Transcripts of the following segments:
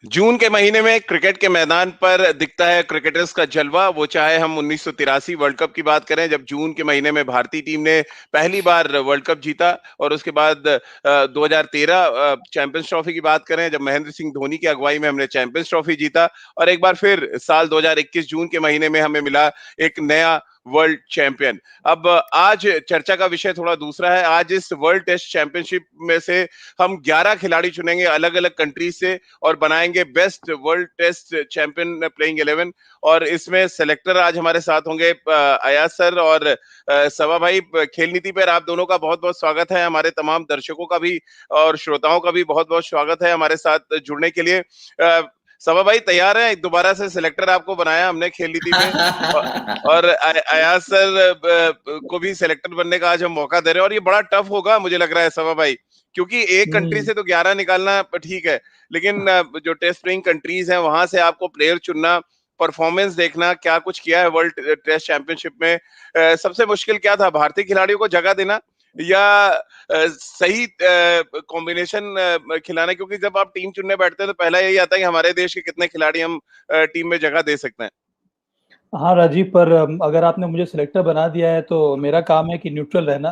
जून के महीने में क्रिकेट के मैदान पर दिखता है क्रिकेटर्स का जलवा, वो चाहे हम 1983 वर्ल्ड कप की बात करें, जब जून के महीने में भारतीय टीम ने पहली बार वर्ल्ड कप जीता, और उसके बाद 2013 चैंपियंस ट्रॉफी की बात करें, जब महेंद्र सिंह धोनी की अगुवाई में हमने चैंपियंस ट्रॉफी जीता, और एक बार फिर साल 2021 जून के महीने में हमें मिला एक नया वर्ल्ड चैंपियन। अब आज चर्चा का विषय थोड़ा दूसरा है। आज इस वर्ल्ड टेस्ट चैंपियनशिप में से हम 11 खिलाड़ी चुनेंगे अलग-अलग कंट्रीज से, और बनाएंगे best world test champion playing 11। और इसमें सेलेक्टर आज हमारे साथ होंगे अयाज सर और सवा भाई। खेल नीति पर आप दोनों का बहुत-बहुत स्वागत है। हमारे तमाम दर्शकों का भी और श्रोताओं का भी बहुत-बहुत स्वागत है हमारे साथ जुड़ने के लिए। सवा भाई तैयार है? दोबारा से सिलेक्टर आपको बनाया हमने खेल नीति में, और अयाज सर को भी सिलेक्टर बनने का आज हम मौका दे रहे हैं, और ये बड़ा टफ होगा मुझे लग रहा है सवा भाई, क्योंकि एक कंट्री से तो 11 निकालना ठीक है, लेकिन जो टेस्ट प्लेइंग कंट्रीज हैं वहां से आपको प्लेयर चुनना, परफॉर्मेंस देखना, क्या कुछ किया है वर्ल्ड टेस्ट चैंपियनशिप में। सबसे मुश्किल क्या था, भारतीय खिलाड़ियों को जगह देना या सही कॉम्बिनेशन खिलाना? क्योंकि जब आप टीम चुनने बैठते हैं तो पहला यही आता है कि हमारे देश के कितने खिलाड़ी हम टीम में जगह दे सकते हैं। हाँ राजीव, पर अगर आपने मुझे सिलेक्टर बना दिया है तो मेरा काम है कि न्यूट्रल रहना।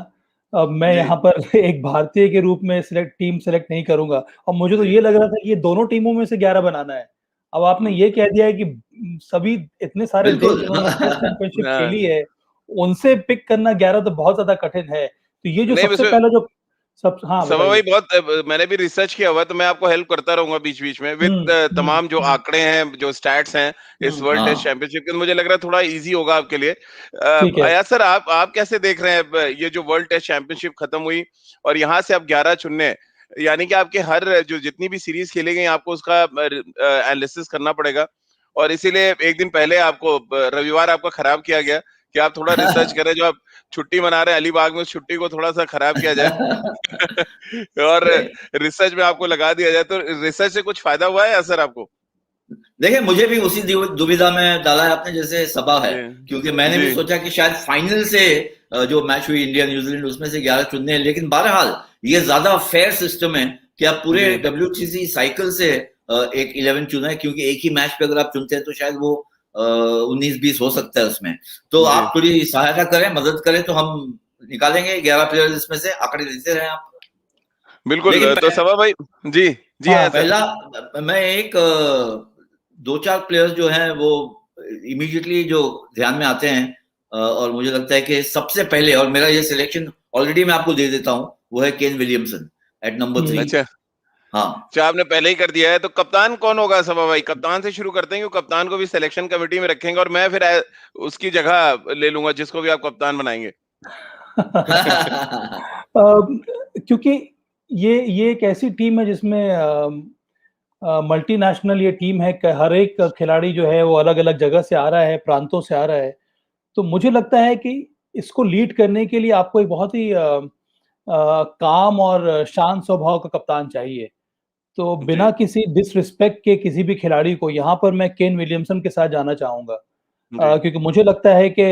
अब मैं जी यहाँ पर एक भारतीय के रूप में टीम सेलेक्ट नहीं करूंगा, और मुझे तो जी। ये लग रहा था कि ये दोनों टीमों में से 11 बनाना है। अब आपने ये कह दिया है कि सभी इतने सारे देश बिल्कुल। जिन्होंने टेस्ट चैंपियनशिप हाँ। खेली है, उनसे पिक करना 11 तो बहुत ज्यादा कठिन है। तो ये जो नहीं, सबसे वैसे पहला जो सब, हाँ सवा भाई बताइए। बहुत मैंने भी रिसर्च किया हुआ है, तो मैं आपको हेल्प करता रहूंगा बीच बीच में विद हम्म हम्म तमाम जो आंकड़े हैं, जो स्टैट्स हैं इस वर्ल्ड टेस्ट हाँ, चैंपियनशिप के। मुझे लग रहा है थोड़ा इजी होगा आपके लिए। ठीक है। अयाज सर, आप कैसे देख रहे हैं ये जो वर्ल्ड टेस्ट चैंपियनशिप खत्म हुई और यहाँ से अब 11 चुनने हैं, यानी कि आपके हर जो जितनी भी सीरीज खेली गई आपको उसका एनालिसिस करना पड़ेगा, और इसीलिए एक दिन पहले आपको रविवार आपका खराब किया गया कि आप थोड़ा रिसर्च करें, जो आप छुट्टी मना रहे हैं अलीबाग में, उस छुट्टी को थोड़ा सा खराब किया जाए और नहीं, रिसर्च में आपको लगा दिया जाए। तो रिसर्च से कुछ फायदा हुआ है असर आपको? देखिए मुझे भी उसी दुविधा में डाला है आपने जैसे सबा है, जी क्योंकि मैंने जी भी सोचा कि शायद फाइनल से जो मैच हुई इंडिया न्यूजीलैंड उसमें से 11 चुनने हैं, लेकिन बहरहाल ये ज्यादा फेयर सिस्टम है कि आप पूरे जी WTC साइकिल से एक 11 चुना है, क्योंकि एक ही मैच पे अगर आप चुनते हैं तो शायद वो 19-20 हो सकता है उसमें। तो जी। आप थोड़ी सहायता करें, मदद करें, तो हम निकालेंगे 11 प्लेयर्स, इसमें से आंकड़े देते रहे आप। लेकिन बिल्कुल, तो सवा भाई। जी जी है हाँ सर। पहला मैं एक दो चार प्लेयर्स जो हैं वो इमीडिएटली जो ध्यान में आते हैं, और मुझे लगता है कि सबसे पहले, और मेरा ये सिलेक्शन ऑलरेडी मैं आपको दे देता हूं, वो है केन विलियमसन एट नंबर 3। अच्छा हाँ। अच्छा, आपने पहले ही कर दिया है, तो कप्तान कौन होगा सवा भाई? कप्तान से शुरू करते हैं, क्योंकि कप्तान को भी सिलेक्शन कमेटी में रखेंगे, और मैं फिर उसकी जगह ले लूंगा जिसको भी आप कप्तान बनाएंगे। क्योंकि ये एक ऐसी टीम है जिसमें मल्टीनेशनल ये टीम है कि हर एक खिलाड़ी जो है वो अलग अलग जगह से आ रहा है, प्रांतों से आ रहा है। तो मुझे लगता है कि इसको लीड करने के लिए आपको एक बहुत ही काम और शांत स्वभाव का कप्तान चाहिए। तो जी बिना किसी डिसरिस्पेक्ट के किसी भी खिलाड़ी को, यहाँ पर मैं केन विलियमसन के साथ जाना चाहूंगा। जी क्योंकि मुझे लगता है कि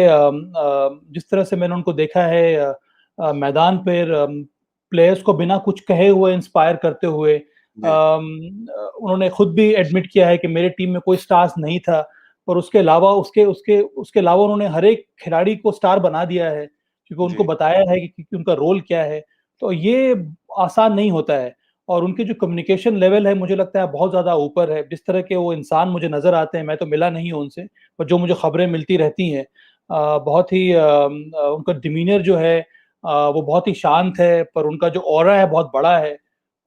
जिस तरह से मैंने उनको देखा है मैदान पर, प्लेयर्स को बिना कुछ कहे हुए इंस्पायर करते हुए, जी उन्होंने खुद भी एडमिट किया है कि मेरे टीम में कोई स्टार्स नहीं था, पर उसके अलावा उसके उसके उसके अलावा उन्होंने हर एक खिलाड़ी को स्टार बना दिया है, क्योंकि उनको जी बताया है कि उनका रोल क्या है। तो ये आसान नहीं होता है, और उनके जो कम्युनिकेशन लेवल है मुझे लगता है बहुत ज़्यादा ऊपर है। जिस तरह के वो इंसान मुझे नज़र आते हैं, मैं तो मिला नहीं हूँ उनसे, पर जो मुझे खबरें मिलती रहती हैं, बहुत ही उनका डिमीनर जो है वो बहुत ही शांत है, पर उनका जो ऑरा है बहुत बड़ा है।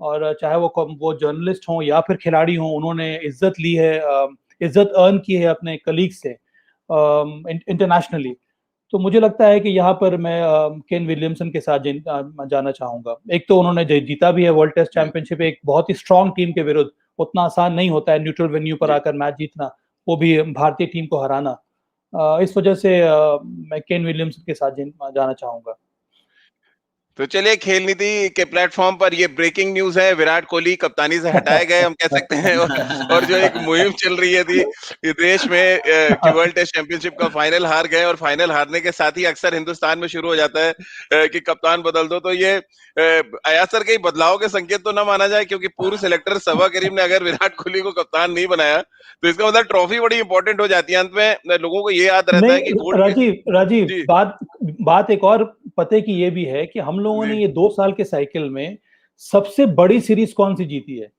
और चाहे वो जर्नलिस्ट हों या फिर खिलाड़ी हों, उन्होंने इज्जत ली है, इज्जत अर्न की है अपने कलीग से इंटरनेशनली। तो मुझे लगता है कि यहाँ पर मैं केन विलियमसन के साथ जाना चाहूंगा। एक तो उन्होंने जीता भी है वर्ल्ड टेस्ट जी चैंपियनशिप एक बहुत ही स्ट्रांग टीम के विरुद्ध। उतना आसान नहीं होता है न्यूट्रल वेन्यू पर जी। आकर मैच जीतना, वो भी भारतीय टीम को हराना। इस वजह से मैं केन विलियमसन के साथ जाना चाहूंगा। तो चलिए, खेल नीति के प्लेटफॉर्म पर ये ब्रेकिंग न्यूज है, विराट कोहली कप्तानी से हटाए गए हम कह सकते हैं। और जो एक मुहिम चल रही है थी इस देश में कि वर्ल्ड टेस्ट चैंपियनशिप का फाइनल हार गए, और फाइनल हारने के साथ ही अक्सर हिंदुस्तान में शुरू हो जाता है कि कप्तान बदल दो। तो ये अयासर के बदलाव के संकेत तो ना माना जाए, क्योंकि पूर्व सिलेक्टर सबा करीम ने अगर विराट कोहली को कप्तान नहीं बनाया तो इसका मतलब ट्रॉफी बड़ी इंपॉर्टेंट हो जाती है। अंत में लोगों को ये याद रहता है कि गोल्ड। राजीव जी बात एक और पते की ये भी है कि हम लोगों ने जी ये 2 साल के साइकिल में सबसे बड़ी सीरीज कौन सी जीती है?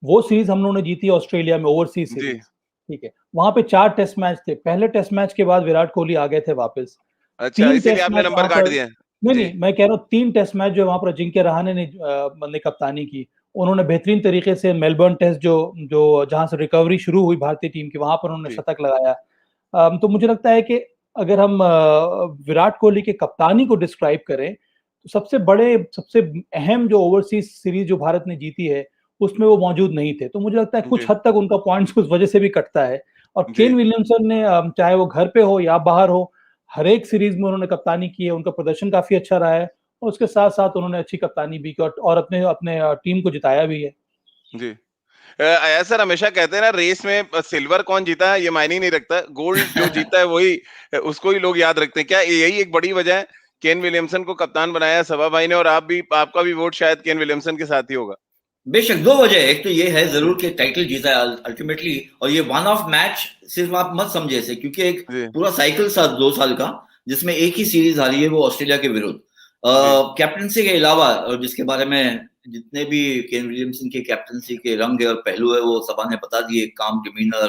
वो सीरीज हम लोगों ने जीती है ऑस्ट्रेलिया में, ओवरसीज जी। सीरीज। ठीक है, वहां पे 4 टेस्ट मैच थे। पहले टेस्ट मैच के बाद विराट कोहली आ गए थे वापस। अच्छा, 3 इसीलिए टेस्ट आपने मैच नंबर वहां काट पर, दिया। नहीं जी नहीं, मैं कह रहा हूँ 3 टेस्ट मैच जो वहां पर अजिंक्य रहाणे ने कप्तानी की। उन्होंने बेहतरीन तरीके से मेलबर्न टेस्ट जो जो जहां से रिकवरी शुरू हुई भारतीय टीम की, वहां पर उन्होंने जी शतक लगाया। तो मुझे लगता है कि अगर हम विराट कोहली के कप्तानी को डिस्क्राइब करें तो सबसे अहम जो ओवरसीज सीरीज जो भारत ने जीती है उसमें वो मौजूद नहीं थे। तो मुझे लगता है कुछ जी हद तक उनका पॉइंट्स उस वजह से भी कटता है। और जी केन विलियमसन ने चाहे वो घर पे हो या बाहर हो, हर एक सीरीज में उन्होंने कप्तानी की है, उनका प्रदर्शन काफी अच्छा रहा है। और उसके साथ साथ उन्होंने अच्छी कप्तानी भी की और अपने अपने टीम को जिताया भी है। जी। अय्यर सर हमेशा कहते हैं ना, रेस में सिल्वर कौन जीता है ये मायने ही नहीं रखता, गोल्ड जो जीता है वही उसको ही लोग याद रखते हैं। क्या यही एक बड़ी वजह है केन विलियमसन को कप्तान बनाया सभा भाई ने, और आपका भी वोट शायद केन विलियमसन के साथ ही होगा? बेशक 2 वजह है। एक तो ये है जरूर कि टाइटल जीता है अल्टीमेटली, और ये वन ऑफ मैच सिर्फ आप मत समझे इसे, क्योंकि एक जी पूरा साइकिल था 2 साल का जिसमें एक ही सीरीज हारी है वो ऑस्ट्रेलिया के विरुद्ध। जी कैप्टनसी के अलावा, और जिसके बारे में जितने भी केन विलियमसन के कैप्टनसी के रंग है और पहलू है वो सभा ने बता दिए। काम डिमीनर,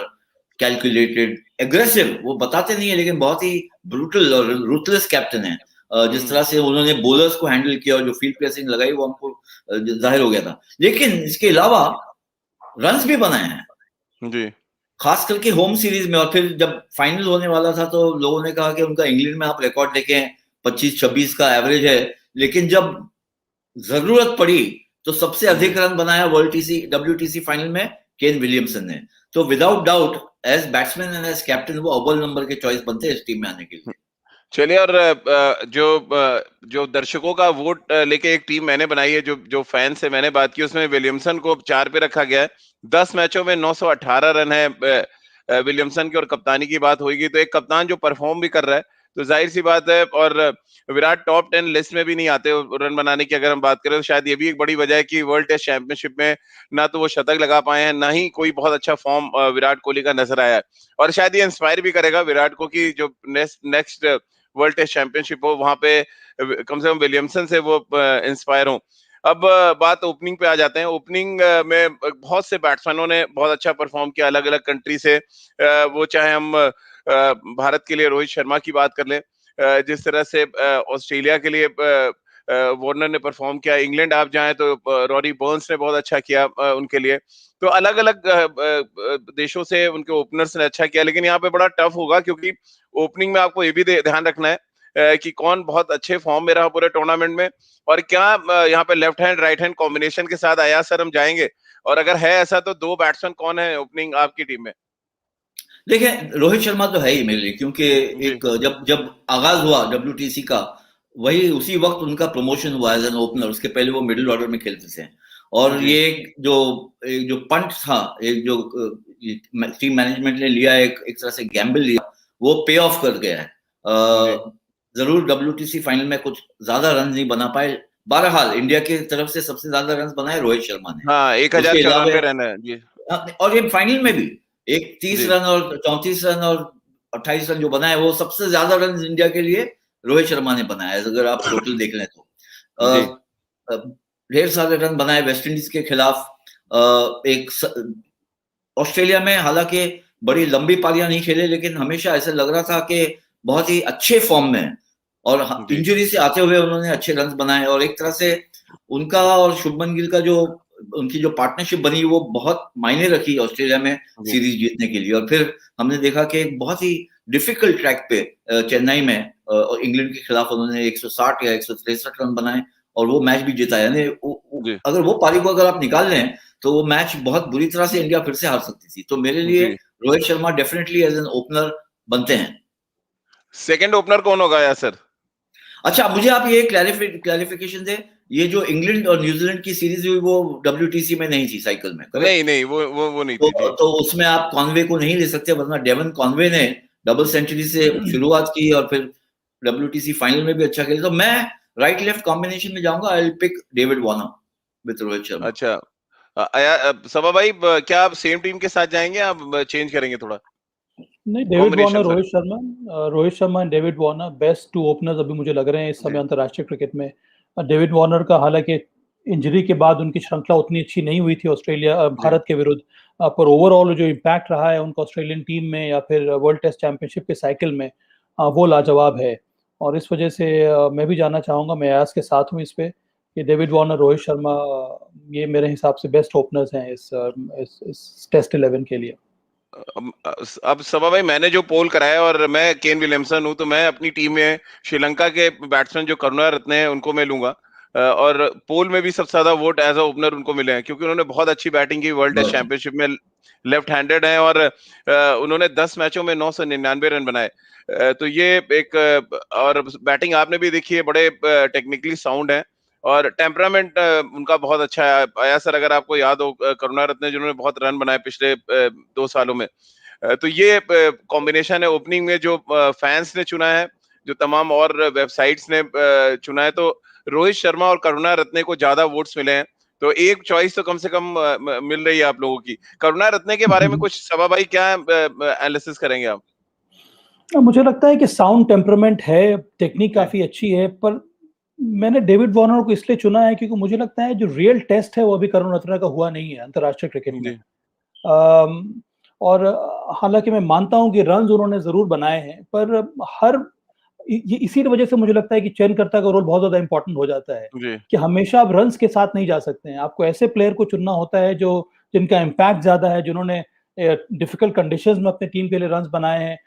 कैलकुलेटेड, एग्रेसिव, वो बताते नहीं है लेकिन बहुत ही ब्रूटल और रूथलेस कैप्टन है। जिस तरह से उन्होंने बॉलर्स को हैंडल किया और जो फील्ड प्रेसिंग लगाई वो हमको जाहिर हो गया था। लेकिन इसके अलावा रन्स भी बनाए हैं, जी खास करके होम सीरीज में। और फिर जब फाइनल होने वाला था तो लोगों ने कहा कि उनका इंग्लैंड में आप रिकॉर्ड देखें 25-26 का एवरेज है, लेकिन जब जरूरत पड़ी तो सबसे अधिक रन बनाया वर्ल्ड WTC फाइनल में केन विलियमसन ने। तो without doubt as batsman and as captain वो अव्वल नंबर के चॉइस बनते हैं इस टीम में आने के लिए। चलिए, और जो दर्शकों का वोट लेके एक टीम मैंने बनाई है, जो जो फैन से मैंने बात की, उसमें विलियमसन को 4 पे रखा गया है। 10 मैचों में 918 रन है विलियमसन की, और कप्तानी की बात होगी तो एक कप्तान जो परफॉर्म भी कर रहा है तो जाहिर सी बात है। और विराट टॉप 10 लिस्ट में भी नहीं आते रन बनाने की, अगर हम बात करें तो शायद ये भी एक बड़ी वजह है कि वर्ल्ड टेस्ट चैंपियनशिप में ना तो वो शतक लगा पाए हैं, ना ही कोई बहुत अच्छा फॉर्म विराट कोहली का नजर आया है। और शायद ये इंस्पायर भी करेगा विराट को कि जो नेक्स्ट वर्ल्ड टेस्ट चैंपियनशिप हो वहां पे कम से कम विलियमसन से वो इंस्पायर हो। अब बात ओपनिंग पे आ जाते हैं। ओपनिंग में बहुत से बैट्समैनों ने बहुत अच्छा परफॉर्म किया अलग अलग कंट्री से। वो चाहे हम भारत के लिए रोहित शर्मा की बात कर लें, जिस तरह से ऑस्ट्रेलिया के लिए वार्नर ने परफॉर्म किया, इंग्लैंड आप जाएं तो रॉरी बर्न्स ने बहुत अच्छा किया उनके लिए। तो अलग अलग देशों से उनके ओपनर्स ने अच्छा किया, लेकिन यहाँ पे बड़ा टफ होगा क्योंकि ओपनिंग में आपको ये भी ध्यान रखना है कि कौन बहुत अच्छे फॉर्म में रहा पूरे टूर्नामेंट में, और क्या यहाँ पे left hand right hand combination के साथ अय्यर सर हम जाएंगे, और अगर है ऐसा तो 2 बैट्समैन कौन है ओपनिंग आपकी टीम में? देखिए, रोहित शर्मा तो है ही मेरे लिए, क्योंकि जी एक जब जब आगाज हुआ WTC का, वही उसी वक्त उनका प्रमोशन हुआ एज एन ओपनर। उसके पहले वो मिडिल ऑर्डर में खेलते थे। और जी ये एक जो पंट था, एक जो टीम मैनेजमेंट ने लिया, एक तरह से गैम्बल लिया, वो पे ऑफ कर गया है। जी जरूर WTC फाइनल में कुछ ज्यादा रन नहीं बना पाए। बहरहाल इंडिया की तरफ से सबसे ज्यादा रन बनाए रोहित शर्मा ने। हाँ, उसके अलावा 1094 रन है जी और ये फाइनल में भी एक 30 जी रन और 34 रन और 28 रन जो बनाए, वो सबसे ज्यादा रन इंडिया के लिए रोहित शर्मा ने बनाया है अगर आप टोटल देख लें तो। जी ढेर सारे रन बनाए वेस्ट इंडीज के खिलाफ। एक ऑस्ट्रेलिया में हालांकि बड़ी लंबी पारियां नहीं खेले, लेकिन हमेशा ऐसा लग रहा था कि बहुत ही अच्छे फॉर्म में, और जी इंजरी से आते हुए उन्होंने अच्छे रन बनाए। और एक तरह से उनका और शुभमन गिल का जो उनकी जो पार्टनरशिप बनी वो बहुत मायने रखी ऑस्ट्रेलिया में जी सीरीज जीतने के लिए। और फिर हमने देखा कि एक बहुत ही डिफिकल्ट ट्रैक पे चेन्नई में इंग्लैंड के खिलाफ उन्होंने 160 या 163 रन बनाए और वो मैच भी जीता। यानी जी अगर वो पारी को अगर आप निकाल लें तो वो मैच बहुत बुरी तरह से इंडिया फिर से हार सकती थी। तो मेरे लिए जी Rohit Sharma definitely as an opener बनते हैं। सेकंड ओपनर कौन होगा यार सर? अच्छा, मुझे आप ये क्लैरिफिकेशन दे, ये जो इंग्लैंड और न्यूजीलैंड की सीरीज हुई वो WTC में नहीं थी, साइकिल में, करेक्ट? नहीं नहीं, वो नहीं थी जी। तो उसमें आप कॉनवे को नहीं ले सकते, वरना डेवन कॉनवे ने डबल सेंचुरी से शुरुआत की और फिर WTC फाइनल में भी अच्छा खेला। तो मैं राइट लेफ्ट कॉम्बिनेशन में जाऊंगा, I will pick David Warner with Rohit Sharma. अच्छा, सबा भाई, क्या आप सेम टीम के साथ जाएंगे, आप चेंज करेंगे थोड़ा नहीं, David combination Warner, sir? Rohit Sharma and David Warner best two openers अभी मुझे लग रहे हैं इस समय अंतर्राष्ट्रीय क्रिकेट में। डेविड वार्नर का हालांकि इंजरी के बाद उनकी श्रृंखला उतनी अच्छी नहीं हुई थी भारत के विरुद्ध, पर ओवरऑल जो इम्पैक्ट रहा है उनका ऑस्ट्रेलियन टीम में या फिर वर्ल्ड टेस्ट चैंपियनशिप के साइकिल में, वो लाजवाब है। और इस वजह से मैं भी जाना चाहूंगा, मैं अयाज के साथ हूँ इस पे कि डेविड वार्नर, रोहित शर्मा, ये मेरे हिसाब से बेस्ट ओपनर्स हैं इस टेस्ट 11 के लिए। अब सबा भाई, मैंने जो पोल कराया और मैं केन विलियमसन हूं, तो मैं अपनी टीम में श्रीलंका के बैट्समैन जो करुणारत्ने हैं उनको मैं लूंगा। और पोल में भी सबसे ज्यादा वोट एज अ ओपनर उनको मिले हैं, क्योंकि उन्होंने बहुत अच्छी बैटिंग की वर्ल्ड टेस्ट चैंपियनशिप में। लेफ्ट हैंडेड है और उन्होंने 10 मैचों में 999 रन बनाए। तो ये एक और बैटिंग आपने भी देखी है, बड़े टेक्निकली साउंड है और टेम्परामेंट उनका बहुत अच्छा है। आया सर, अगर आपको याद हो, करुणारत्ने जिन्होंने बहुत रन बनाए पिछले 2 सालों में। तो ये कॉम्बिनेशन है ओपनिंग में जो फैंस ने चुना है, जो तमाम और वेबसाइट्स ने चुना है। तो रोहित शर्मा और करुणारत्ने को ज्यादा वोट्स मिले हैं, तो एक चॉइस तो कम से कम मिल रही है आप लोगों की। करुणारत्ने के बारे में कुछ सभा भाई क्या एनालिसिस करेंगे आप? मुझे लगता है कि साउंड टेम्परामेंट है, टेक्निक काफी अच्छी है, पर मैंने डेविड वार्नर को इसलिए चुना है क्योंकि मुझे लगता है जो रियल टेस्ट है वो अभी करुणारत्ने का हुआ नहीं है अंतर्राष्ट्रीय क्रिकेट में। और हालांकि मैं मानता हूं कि रन उन्होंने जरूर बनाए हैं, पर हर ये इसी वजह से मुझे लगता है कि चयनकर्ता का रोल बहुत ज्यादा इंपॉर्टेंट हो जाता है कि हमेशा आप रन्स के साथ नहीं जा सकते हैं। आपको ऐसे प्लेयर को चुनना होता है जो जिनका इम्पैक्ट ज्यादा है, जिन्होंने डिफिकल्ट कंडीशंस में अपने टीम के लिए रन्स बनाए हैं,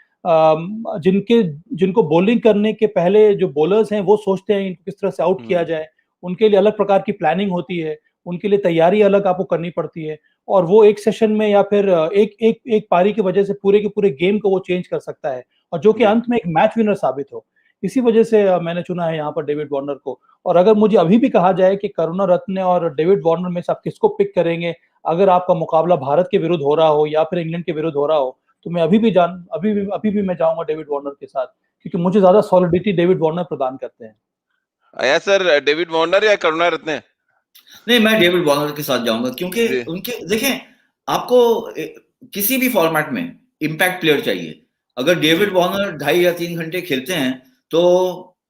जिनको बॉलिंग करने के पहले जो बॉलर्स हैं वो सोचते हैं इनको किस तरह से आउट किया जाए, उनके लिए अलग प्रकार की प्लानिंग होती है, उनके लिए तैयारी अलग आपको करनी पड़ती है, और वो एक सेशन में या फिर एक पारी की वजह से पूरे के पूरे गेम को वो चेंज कर सकता है, और जो कि अंत में एक मैच विनर साबित हो। इसी वजह से मैंने चुना है यहाँ पर डेविड वार्नर को। और अगर मुझे अभी भी कहा जाए कि करुणारत्ने और डेविड वार्नर में से आप किसको पिक करेंगे, अगर आपका मुकाबला भारत के विरुद्ध हो रहा हो या फिर इंग्लैंड के विरुद्ध हो रहा हो, तो मैं अभी भी मैं जाऊंगा डेविड वार्नर के साथ, क्योंकि मुझे ज्यादा सॉलिडिटी डेविड वार्नर प्रदान करते हैं। आया सर, डेविड वार्नर या करुणारत्ने? नहीं, मैं डेविड वार्नर के साथ जाऊंगा, क्योंकि उनके देखें, आपको किसी भी फॉर्मेट में इम्पैक्ट प्लेयर चाहिए। अगर डेविड वार्नर 2.5 या 3 घंटे खेलते हैं तो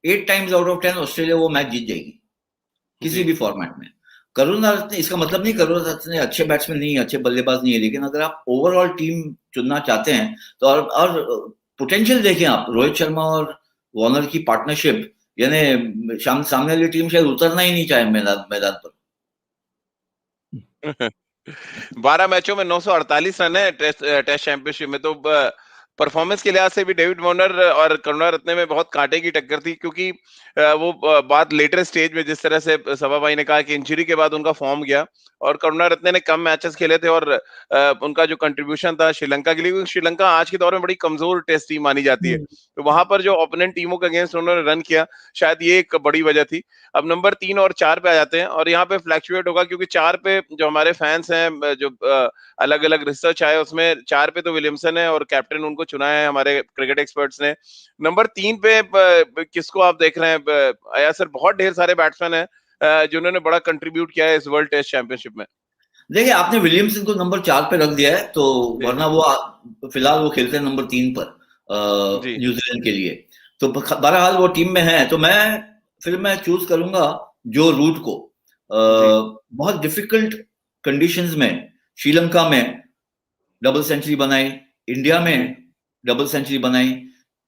8 टाइम्स आउट ऑफ 10 ऑस्ट्रेलिया वो मैच जीत जाएगी किसी भी फॉर्मेट में। करुणारत्ने, इसका मतलब नहीं करुणारत्ने अच्छे बैट्समैन नहीं है, अच्छे बल्लेबाज नहीं है, लेकिन अगर आप ओवरऑल टीम चुनना चाहते हैं तो और पोटेंशियल देखें आप, रोहित शर्मा और वार्नर की पार्टनरशिप, यानी सामने वाली टीम शायद उतरना ही नहीं चाहे मैदान पर। 12 मैचों में 948 रन है टेस्ट चैंपियनशिप में। तो परफॉर्मेंस के लिहाज से भी डेविड वार्नर और करुणारत्ने में बहुत कांटे की टक्कर थी, क्योंकि वो बात लेटर स्टेज में, जिस तरह से सभा भाई ने कहा कि इंजरी के बाद उनका फॉर्म गया, और करुणारत्ने ने कम मैचेस खेले थे, और उनका जो कंट्रीब्यूशन था श्रीलंका के लिए, क्योंकि श्रीलंका आज के दौर में बड़ी कमजोर टेस्ट टीम मानी जाती है, तो वहां पर जो ओपोनेंट टीमों के अगेंस्ट उन्होंने रन किया, शायद ये एक बड़ी वजह थी। अब नंबर 3 और 4 पे आ जाते हैं, और यहाँ पे फ्लैक्चुएट होगा, क्योंकि 4 पे जो हमारे फैंस हैं, जो अलग अलग रिसर्च आए उसमें 4 पे तो विलियमसन है और कैप्टन उनको चुना है हमारे क्रिकेट एक्सपर्ट्स ने। नंबर 3 पे किसको आप देख रहे हैं? आया सर, बहुत ढेर सारे बैट्समैन हैं जिन्होंने बड़ा कंट्रीब्यूट किया है इस वर्ल्ड टेस्ट चैंपियनशिप में। देखिए, आपने विलियमसन को नंबर 4 पे रख दिया है, तो वरना वो फिलहाल वो खेलते हैं नंबर 3 पर न्यूजीलैंड के लिए, तो बहरहाल वो टीम में है। तो मैं चूज करूंगा जो रूट को। बहुत डिफिकल्ट कंडीशंस में श्रीलंका में डबल सेंचुरी बनाई, इंडिया में डबल सेंचुरी बनाई,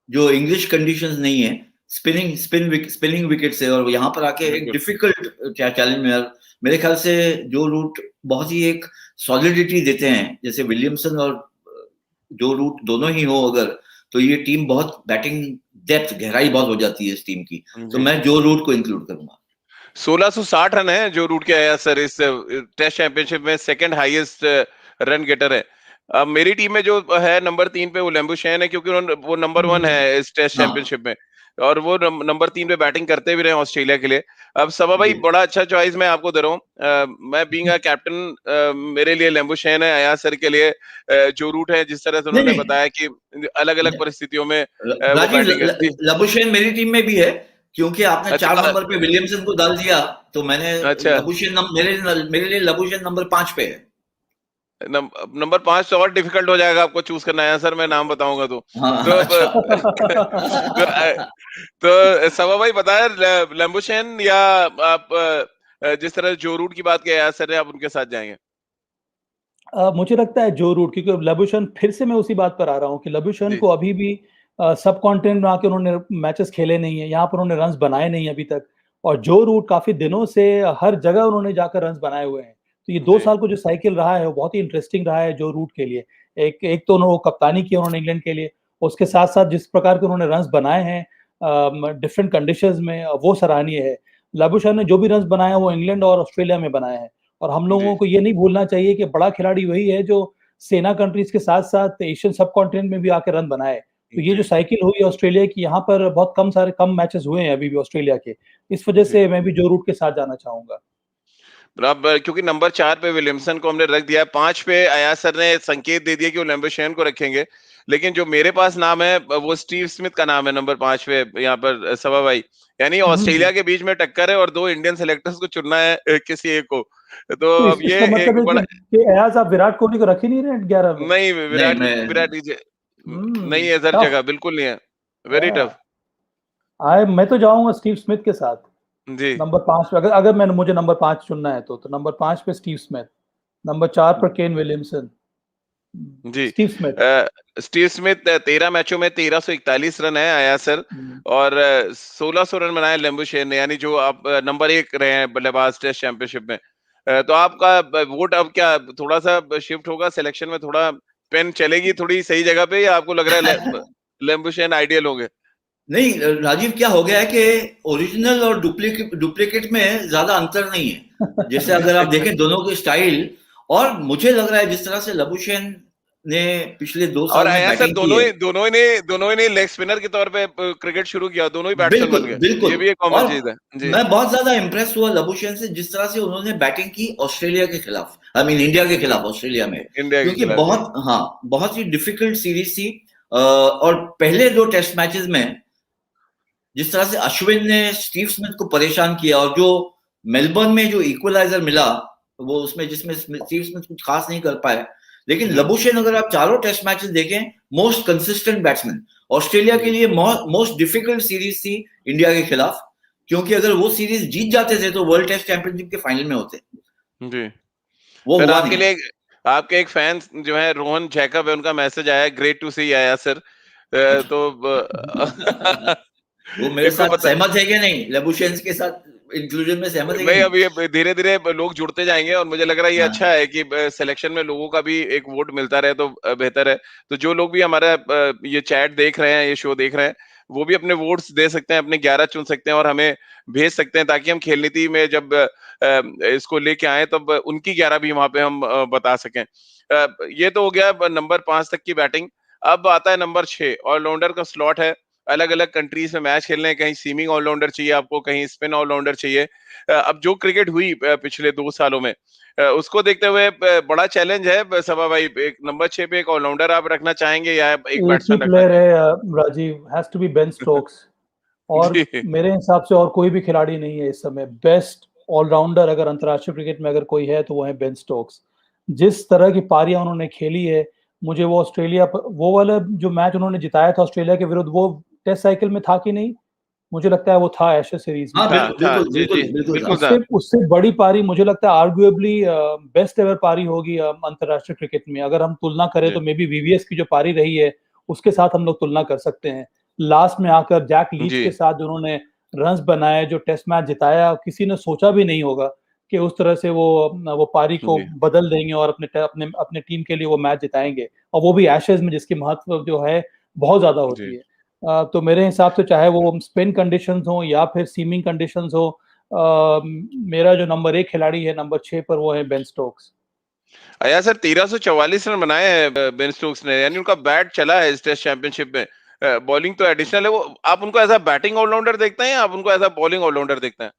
जो इंग्लिश कंडीशंस नहीं है, स्पिनिंग विकेट से, और यहाँ पर आके एक डिफिकल्ट चैलेंज में मेरे ख्याल से जो रूट बहुत ही एक सॉलिडिटी देते हैं, जैसे विलियमसन और जो रूट दोनों ही हो अगर, तो ये टीम बहुत बैटिंग डेप्थ, गहराई बहुत हो जाती है इस टीम की। तो मैं जो रूट को इंक्लूड करूंगा। 1660 रन है जो रूट के आया सर इस टेस्ट चैंपियनशिप में, सेकंड हाईएस्ट रन गेटर है। अब मेरी टीम में जो है नंबर 3 पे वो लैम्बुशेन है, क्योंकि वो नंबर 1 है इस टेस्ट चैंपियनशिप में। और वो नंबर 3 पे बैटिंग करते भी रहे ऑस्ट्रेलिया के लिए। अब सबा भाई जी बड़ा अच्छा चॉइस मैं आपको दे रहा हूँ। मैं बीइंग अ कैप्टन, मेरे लिए लैम्बुशेन है, अयाज सर के लिए जो रूट है, जिस तरह से नहीं उन्होंने नहीं बताया कि अलग-अलग परिस्थितियों में वो राजीव, बैटिंग करती। लबुशेन मेरी टीम में भी है, क्योंकि आपने अच्छा 4 नंबर पे विलियमसन को डाल दिया, तो मैंने अच्छा लबुशेन मेरे लिए लबुशेन नंबर 5 पे है। नंबर 5 तो और डिफिकल्ट हो जाएगा आपको चूज करना है सर, मैं नाम बताऊंगा तो। हाँ तो अच्छा। तो, तो सवा भाई बताया लैम्बुशेन या आप जिस तरह जो रूट की बात किया सर ने, आप उनके साथ जाएंगे? मुझे लगता है जो रूट, क्योंकि लबुशेन, फिर से मैं उसी बात पर आ रहा हूँ कि लबुशेन जी को अभी भी सब कॉन्टिनेंट में आके उन्होंने मैचेस खेले नहीं है, यहाँ पर उन्होंने रन्स बनाए नहीं अभी तक। और जो रूट काफी दिनों से हर जगह उन्होंने जाकर रन्स बनाए हुए हैं। तो ये 2 साल को जो साइकिल रहा है वो बहुत ही इंटरेस्टिंग रहा है जो रूट के लिए। एक एक तो उन्होंने कप्तानी की उन्होंने इंग्लैंड के लिए, उसके साथ साथ जिस प्रकार के उन्होंने रन्स बनाए हैं डिफरेंट कंडीशंस में, वो सराहनीय है। लबुशेन ने जो भी रन्स बनाए हैं वो इंग्लैंड और ऑस्ट्रेलिया में बनाए हैं। और हम जी लोगों को ये नहीं भूलना चाहिए कि बड़ा खिलाड़ी वही है जो सेना कंट्रीज के साथ साथ एशियन सब कॉन्टिनेंट में भी आकर रन बनाए। तो ये जो जी साइकिल हुई है ऑस्ट्रेलिया की, यहाँ पर बहुत कम मैचेस हुए हैं अभी भी ऑस्ट्रेलिया के। इस वजह जी। से मैं भी जो रूट के साथ जाना चाहूंगा। अब क्योंकि नंबर 4 पे विलियमसन को हमने रख दिया है, 5 पे अयाज सर ने संकेत दे दिया कि वो लैम्बुशेन को रखेंगे, लेकिन जो मेरे पास नाम है वो स्टीव स्मिथ का नाम है नंबर 5 पे यहाँ पर सवा भाई। यानी हम्म। ऑस्ट्रेलिया के बीच में टक्कर है और 2 इंडियन सेलेक्टर्स को चुनना है किसी एक को। तो तो अब ये इसका मतलब एक है बड़ा कि अयाज आप विराट कोहली को रख ही नहीं रहे 11 में। नहीं, नहीं विराट मैं विराट नीचे नहीं हम्म, है सर, टफ। जगह बिल्कुल नहीं है, वेरी टफ। मैं तो जाऊंगा स्टीव स्मिथ के साथ। जी नंबर 5 पे, अगर अगर मैंने मुझे नंबर 5 चुनना है तो नंबर 5 पे स्टीव स्मिथ, नंबर 4 पर केन विलियमसन। जी। Steve Smith. स्टीव स्मिथ 13 मैचों में 1341 रन है आया सर, हम्म। और 1600 रन बनाए लैम्बुशेन ने, यानी जो आप नंबर 1 रहे हैं बल्लेबाज टेस्ट चैंपियनशिप में। तो आपका वोट अब क्या थोड़ा सा शिफ्ट होगा सिलेक्शन में, थोड़ा पेन चलेगी थोड़ी सही जगह पे, या आपको लग रहा है लैम्बुशेन आइडियल होंगे? नहीं राजीव, क्या हो गया है कि ओरिजिनल और डुप्लीकेट डुप्लीकेट में ज्यादा अंतर नहीं है। जैसे अगर आप देखें दोनों के स्टाइल, और मुझे लग रहा है जिस तरह से लबुशेन ने पिछले 2 साल और में आया सर बैटिंग की है। दोनों ही ने लेग स्पिनर के तौर पे क्रिकेट शुरू किया, दोनों ही बैट्समैन बिल्कुल बन गए, बिल्कुल। ये भी एक कॉमन और चीज है जी। मैं बहुत ज्यादा इम्प्रेस हुआ लबुशेन से, जिस तरह से उन्होंने बैटिंग की ऑस्ट्रेलिया के खिलाफ, आई मीन इंडिया के जी खिलाफ ऑस्ट्रेलिया में। इंडिया के क्योंकि खिलाफ जी। बहुत, हाँ, बहुत ही डिफिकल्ट सीरीज थी। और पहले 2 टेस्ट मैचेस में जिस तरह से अश्विन ने स्टीव स्मिथ को परेशान किया, और जो मेलबर्न में जो इक्वलाइजर मिला वो उसमें, जिसमें स्टीव स्मिथ कुछ खास नहीं कर पाए। लेकिन जी लबुशेन, अगर आप चारों टेस्ट मैचेस देखें, मोस्ट कंसिस्टेंट बैट्समैन। ऑस्ट्रेलिया के जी लिए मोस्ट डिफिकल्ट सीरीज थी इंडिया के खिलाफ, क्योंकि अगर वो सीरीज जीत जाते थे तो वर्ल्ड टेस्ट चैंपियनशिप के फाइनल में होते। जी। वो फिर हुआ आपके नहीं। लिए आपके एक फैन जो है रोहन जैकब है, उनका मैसेज आया, ग्रेट टू सी आया सर। अच्छा। तो वो मेरे इनको साथ बता सहमत है कि नहीं, लेबुशेन के साथ इंक्लूजन में सहमत है कि नहीं, नहीं? अब ये धीरे धीरे लोग जुड़ते जाएंगे और मुझे लग रहा है ये अच्छा हाँ है कि सिलेक्शन में लोगों का भी एक वोट मिलता रहे तो बेहतर है। तो जो लोग भी हमारा ये चैट देख रहे हैं, ये शो देख रहे हैं, वो भी अपने वोट्स दे सकते हैं, अपने 11 चुन सकते हैं और हमें भेज सकते हैं, ताकि हम खेल नीति में जब इसको लेके आए तब उनकी 11 भी वहां पे हम बता सकें। ये तो हो गया नंबर 5 तक की बैटिंग। अब आता है नंबर 6, ऑलराउंडर का स्लॉट है। अलग अलग कंट्रीज में मैच खेलने, कहीं सीमिंग ऑलराउंडर चाहिए आपको, कहीं स्पिन ऑलराउंडर चाहिए। अब जो क्रिकेट हुई पिछले 2 सालों में, उसको देखते हुए बड़ा चैलेंज है सभा भाई, एक नंबर 6 पे एक ऑलराउंडर आप रखना चाहेंगे या एक एक ही बैट्समैन रखना प्लेयर चाहेंगे? है Rajiv, has to be Ben Stokes. और जी मेरे हिसाब से और कोई भी खिलाड़ी नहीं है इस समय बेस्ट ऑलराउंडर, अगर अंतर्राष्ट्रीय क्रिकेट में अगर कोई है तो वो है बेन स्टोक्स। जिस तरह की पारियां उन्होंने खेली है, मुझे वो ऑस्ट्रेलिया वो वाला जो मैच उन्होंने जिताया था ऑस्ट्रेलिया के विरुद्ध, वो टेस्ट साइकिल में था कि नहीं? मुझे लगता है वो था, एशेज सीरीज में। हाँ, था था बिल्कुल जी जी बिल्कुल बिल्कुल था। बिल्कुल था। उससे उससे बड़ी पारी मुझे लगता है आर्गुएबली बेस्ट एवर पारी होगी अंतर्राष्ट्रीय क्रिकेट में। अगर हम तुलना करें जी तो मे बी वीवीएस की जो पारी रही है उसके साथ हम लोग तुलना कर सकते हैं। लास्ट में आकर जैक लीच जी के साथ जो उन्होंने रन्स बनाए, जो टेस्ट मैच जिताया, किसी ने सोचा भी नहीं होगा कि उस तरह से वो पारी को जी बदल देंगे और अपने अपने अपने टीम के लिए वो मैच जिताएंगे, और वो भी एशेज में, जिसकी महत्व जो है बहुत ज्यादा होती जी। है। तो मेरे हिसाब से चाहे वो स्पिन कंडीशंस हो या फिर सीमिंग कंडीशंस हो, मेरा जो नंबर 1 खिलाड़ी है नंबर 6 पर, वो है बेन स्टोक्स। अया सर 1344 रन बनाए हैं बेन स्टोक्स ने, यानी उनका बैट चला है इस टेस्ट चैंपियनशिप में। बॉलिंग तो एडिशनल है, वो आप उनको एज अ बैटिंग ऑलराउंडर देखते हैं या आप उनको एज अ बॉलिंग ऑलराउंडर देखते हैं?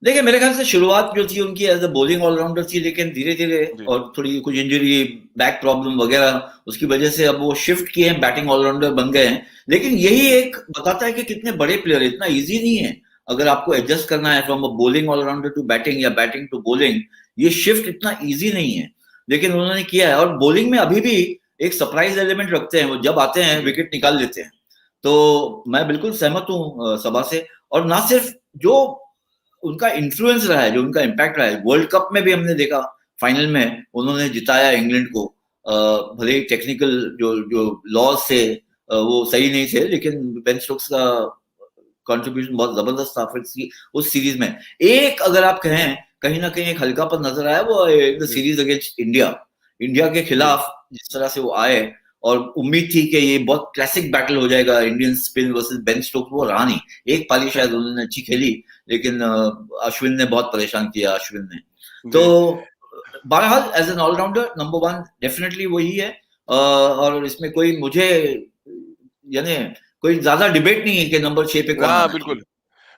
देखिए मेरे ख्याल से शुरुआत जो थी उनकी एज अ बॉलिंग ऑलराउंडर थी, लेकिन धीरे धीरे जी। और थोड़ी कुछ इंजरी, बैक प्रॉब्लम वगैरह, उसकी वजह से अब वो शिफ्ट किए हैं, बैटिंग ऑलराउंडर बन गए हैं। लेकिन यही एक बताता है कि कितने बड़े प्लेयर, इतना इजी नहीं है अगर आपको एडजस्ट करना है from a bowling allrounder to batting या बैटिंग टू बॉलिंग, ये शिफ्ट इतना इजी नहीं है, लेकिन उन्होंने किया है। और बॉलिंग में अभी भी एक सरप्राइज एलिमेंट रखते हैं, वो जब आते हैं विकेट निकाल लेते हैं। तो मैं बिल्कुल सहमत हूँ सभा से। और ना सिर्फ जो उनका इन्फ्लुएंस रहा है, जो उनका इम्पैक्ट रहा है, वर्ल्ड कप में भी हमने देखा, फाइनल में उन्होंने जिताया इंग्लैंड को। भले ही टेक्निकल जो जो लॉज थे वो सही नहीं थे, लेकिन बेन स्टोक्स का कंट्रीब्यूशन बहुत जबरदस्त था फिर उस सीरीज में। एक अगर आप कहें कहीं ना कहीं एक हल्कापन नजर आया, वो द सीरीज अगेंस्ट इंडिया के खिलाफ जिस तरह से वो आए, और उम्मीद थी कि ये बहुत क्लासिक बैटल हो जाएगा, Indian spin versus Ben Stokes, वो रहा नहीं। एक पारी शायद उन्होंने अच्छी खेली, लेकिन अश्विन ने बहुत परेशान किया, अश्विन ने। तो बहरहाल as an allrounder number 1 definitely वही है। और इसमें कोई मुझे यानी कोई ज्यादा डिबेट नहीं है कि नंबर 6 पे कौन आना चाहिए। बिल्कुल।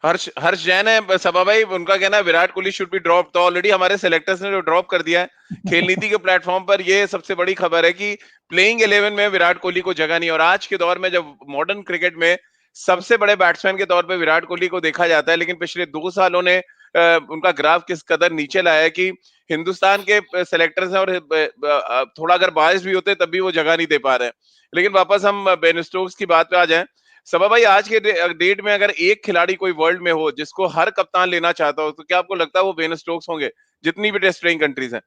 हर्ष हर्ष जैन है सभा भाई, उनका कहना है Virat Kohli should be drop, तो ऑलरेडी हमारे सिलेक्टर्स ने जो ड्रॉप कर दिया है खेल नीति के प्लेटफॉर्म पर। ये सबसे बड़ी खबर है कि प्लेइंग 11 में विराट कोहली को जगह नहीं। और आज के दौर में जब मॉडर्न क्रिकेट में सबसे बड़े बैट्समैन के तौर पे विराट कोहली को देखा जाता है, लेकिन पिछले 2 सालों ने उनका ग्राफ किस कदर नीचे लाया है कि हिंदुस्तान के सिलेक्टर्स हैं और थोड़ा अगर बायस भी होते तब भी वो जगह नहीं दे पा रहे हैं। लेकिन वापस हम बेन स्टोक्स की बात पे आ जाएं। सबा भाई, आज के डेट में अगर एक खिलाड़ी कोई वर्ल्ड में हो जिसको हर कप्तान लेना चाहता हो, तो क्या आपको लगता है वो बेन स्टोक्स होंगे, जितनी भी टेस्ट प्लेइंग कंट्रीज हैं?